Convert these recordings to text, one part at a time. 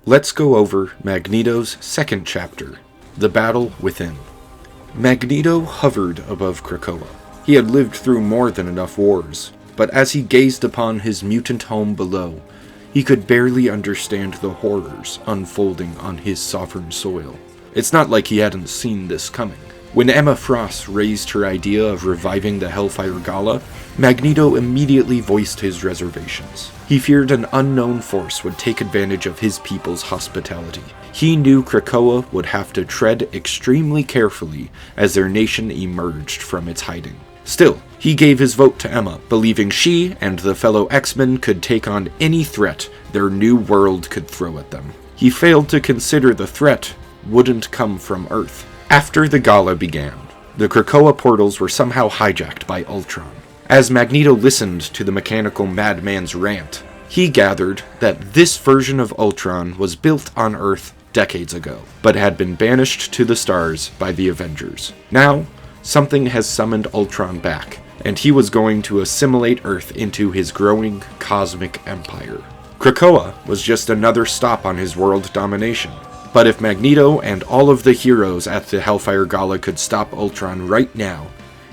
Let's go over Magneto's second chapter, The Battle Within. Magneto hovered above Krakoa. He had lived through more than enough wars, but as he gazed upon his mutant home below, he could barely understand the horrors unfolding on his sovereign soil. It's not like he hadn't seen this coming. When Emma Frost raised her idea of reviving the Hellfire Gala, Magneto immediately voiced his reservations. He feared an unknown force would take advantage of his people's hospitality. He knew Krakoa would have to tread extremely carefully as their nation emerged from its hiding. Still, he gave his vote to Emma, believing she and the fellow X-Men could take on any threat their new world could throw at them. He failed to consider the threat wouldn't come from Earth. After the gala began, the Krakoa portals were somehow hijacked by Ultron. As Magneto listened to the mechanical madman's rant, he gathered that this version of Ultron was built on Earth decades ago, but had been banished to the stars by the Avengers. Now, something has summoned Ultron back, and he was going to assimilate Earth into his growing cosmic empire. Krakoa was just another stop on his world domination. But if Magneto and all of the heroes at the Hellfire Gala could stop Ultron right now,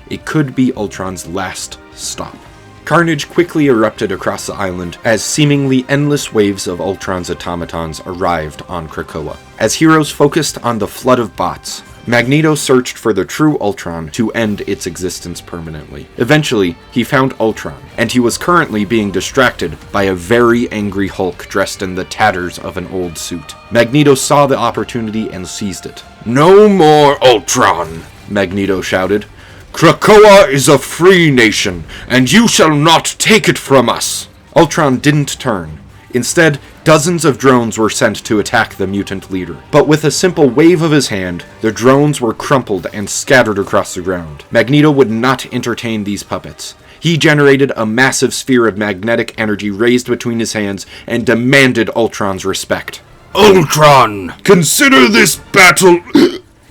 it could be Ultron's last stop. Carnage quickly erupted across the island as seemingly endless waves of Ultron's automatons arrived on Krakoa. As heroes focused on the flood of bots, Magneto searched for the true Ultron to end its existence permanently. Eventually, he found Ultron, and he was currently being distracted by a very angry Hulk dressed in the tatters of an old suit. Magneto saw the opportunity and seized it. "No more Ultron!" Magneto shouted. "Krakoa is a free nation, and you shall not take it from us!" Ultron didn't turn. Instead, dozens of drones were sent to attack the mutant leader. But with a simple wave of his hand, the drones were crumpled and scattered across the ground. Magneto would not entertain these puppets. He generated a massive sphere of magnetic energy raised between his hands and demanded Ultron's respect. "Ultron, consider this battle..."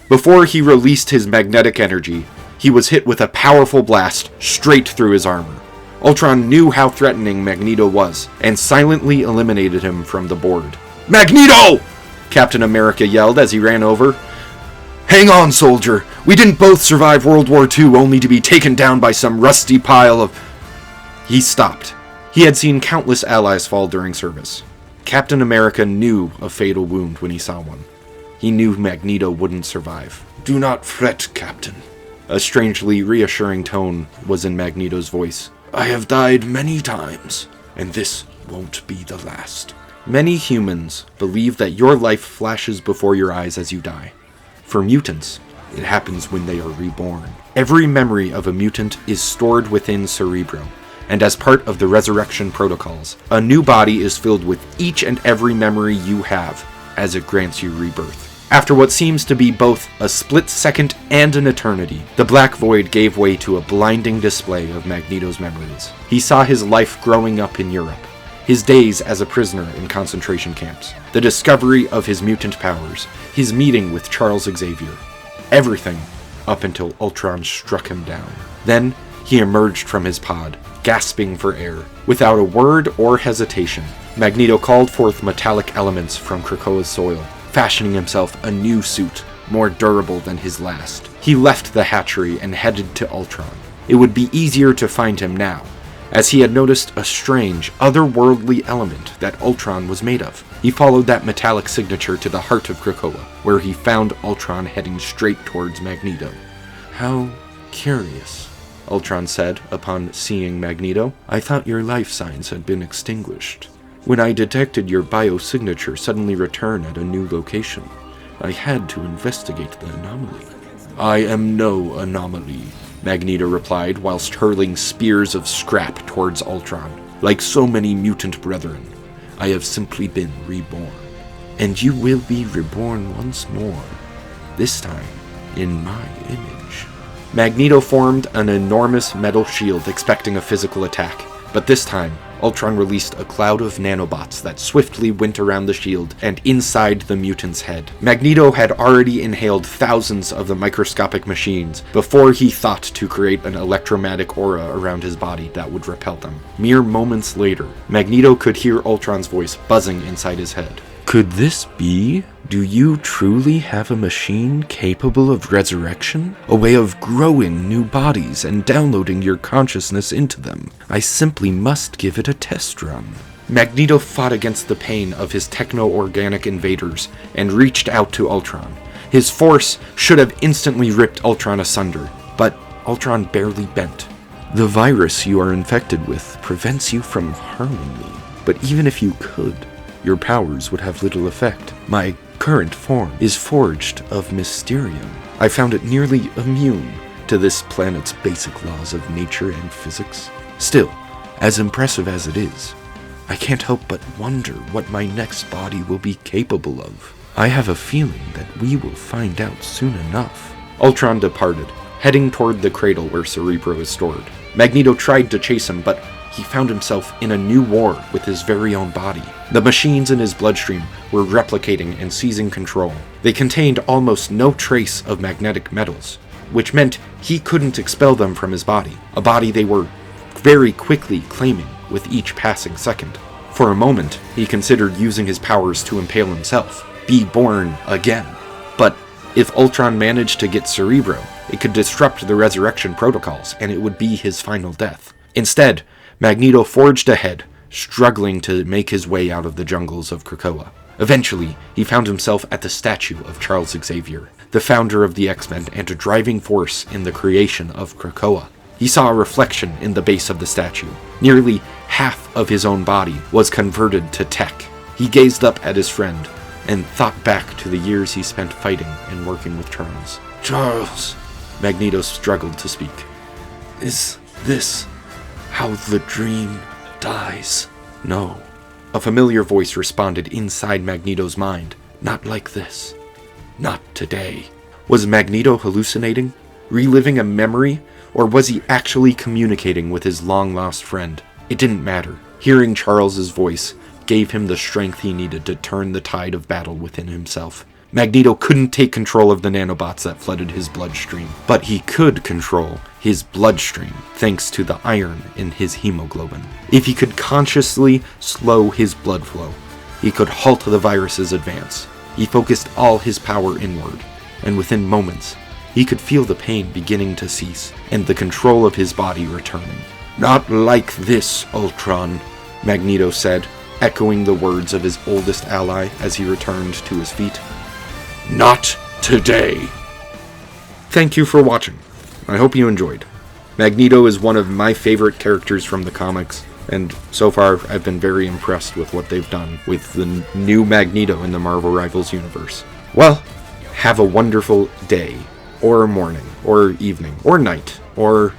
Before he released his magnetic energy, he was hit with a powerful blast straight through his armor. Ultron knew how threatening Magneto was, and silently eliminated him from the board. "Magneto!" Captain America yelled as he ran over. "Hang on, soldier. We didn't both survive World War II only to be taken down by some rusty pile of..." He stopped. He had seen countless allies fall during service. Captain America knew a fatal wound when he saw one. He knew Magneto wouldn't survive. "Do not fret, Captain." A strangely reassuring tone was in Magneto's voice. "I have died many times, and this won't be the last." Many humans believe that your life flashes before your eyes as you die. For mutants, it happens when they are reborn. Every memory of a mutant is stored within Cerebro, and as part of the resurrection protocols, a new body is filled with each and every memory you have, as it grants you rebirth. After what seems to be both a split second and an eternity, the Black Void gave way to a blinding display of Magneto's memories. He saw his life growing up in Europe, his days as a prisoner in concentration camps, the discovery of his mutant powers, his meeting with Charles Xavier. Everything up until Ultron struck him down. Then he emerged from his pod, gasping for air. Without a word or hesitation, Magneto called forth metallic elements from Krakoa's soil, fashioning himself a new suit, more durable than his last. He left the hatchery and headed to Ultron. It would be easier to find him now, as he had noticed a strange, otherworldly element that Ultron was made of. He followed that metallic signature to the heart of Krakoa, where he found Ultron heading straight towards Magneto. "How curious," Ultron said upon seeing Magneto. "I thought your life signs had been extinguished. When I detected your biosignature suddenly return at a new location, I had to investigate the anomaly." "I am no anomaly," Magneto replied whilst hurling spears of scrap towards Ultron. "Like so many mutant brethren, I have simply been reborn. And you will be reborn once more, this time in my image." Magneto formed an enormous metal shield expecting a physical attack, but this time, Ultron released a cloud of nanobots that swiftly went around the shield and inside the mutant's head. Magneto had already inhaled thousands of the microscopic machines before he thought to create an electromagnetic aura around his body that would repel them. Mere moments later, Magneto could hear Ultron's voice buzzing inside his head. Could this be? Do you truly have a machine capable of resurrection? A way of growing new bodies and downloading your consciousness into them? I simply must give it a test run. Magneto fought against the pain of his techno-organic invaders and reached out to Ultron. His force should have instantly ripped Ultron asunder, but Ultron barely bent. The virus you are infected with prevents you from harming me, but even if you could, your powers would have little effect. My current form is forged of Mysterium. I found it nearly immune to this planet's basic laws of nature and physics. Still, as impressive as it is, I can't help but wonder what my next body will be capable of. I have a feeling that we will find out soon enough. Ultron departed, heading toward the cradle where Cerebro is stored. Magneto tried to chase him, but he found himself in a new war with his very own body. The machines in his bloodstream were replicating and seizing control. They contained almost no trace of magnetic metals, which meant he couldn't expel them from his body, a body they were very quickly claiming with each passing second. For a moment, he considered using his powers to impale himself, be born again. But if Ultron managed to get Cerebro, it could disrupt the resurrection protocols, and it would be his final death. Instead, Magneto forged ahead, struggling to make his way out of the jungles of Krakoa. Eventually, he found himself at the statue of Charles Xavier, the founder of the X-Men and a driving force in the creation of Krakoa. He saw a reflection in the base of the statue. Nearly half of his own body was converted to tech. He gazed up at his friend and thought back to the years he spent fighting and working with Charles. Charles, Magneto struggled to speak. Is this how the dream dies? No. A familiar voice responded inside Magneto's mind. Not like this. Not today. Was Magneto hallucinating? Reliving a memory? Or was he actually communicating with his long-lost friend? It didn't matter. Hearing Charles's voice gave him the strength he needed to turn the tide of battle within himself. Magneto couldn't take control of the nanobots that flooded his bloodstream, but he could control his bloodstream thanks to the iron in his hemoglobin. If he could consciously slow his blood flow, he could halt the virus's advance. He focused all his power inward, and within moments, he could feel the pain beginning to cease, and the control of his body returning. Not like this, Ultron, Magneto said, echoing the words of his oldest ally as he returned to his feet. Not today. Thank you for watching. I hope you enjoyed. Magneto is one of my favorite characters from the comics, and so far I've been very impressed with what they've done with the new Magneto in the Marvel Rivals universe. Well, have a wonderful day, or morning, or evening, or night, or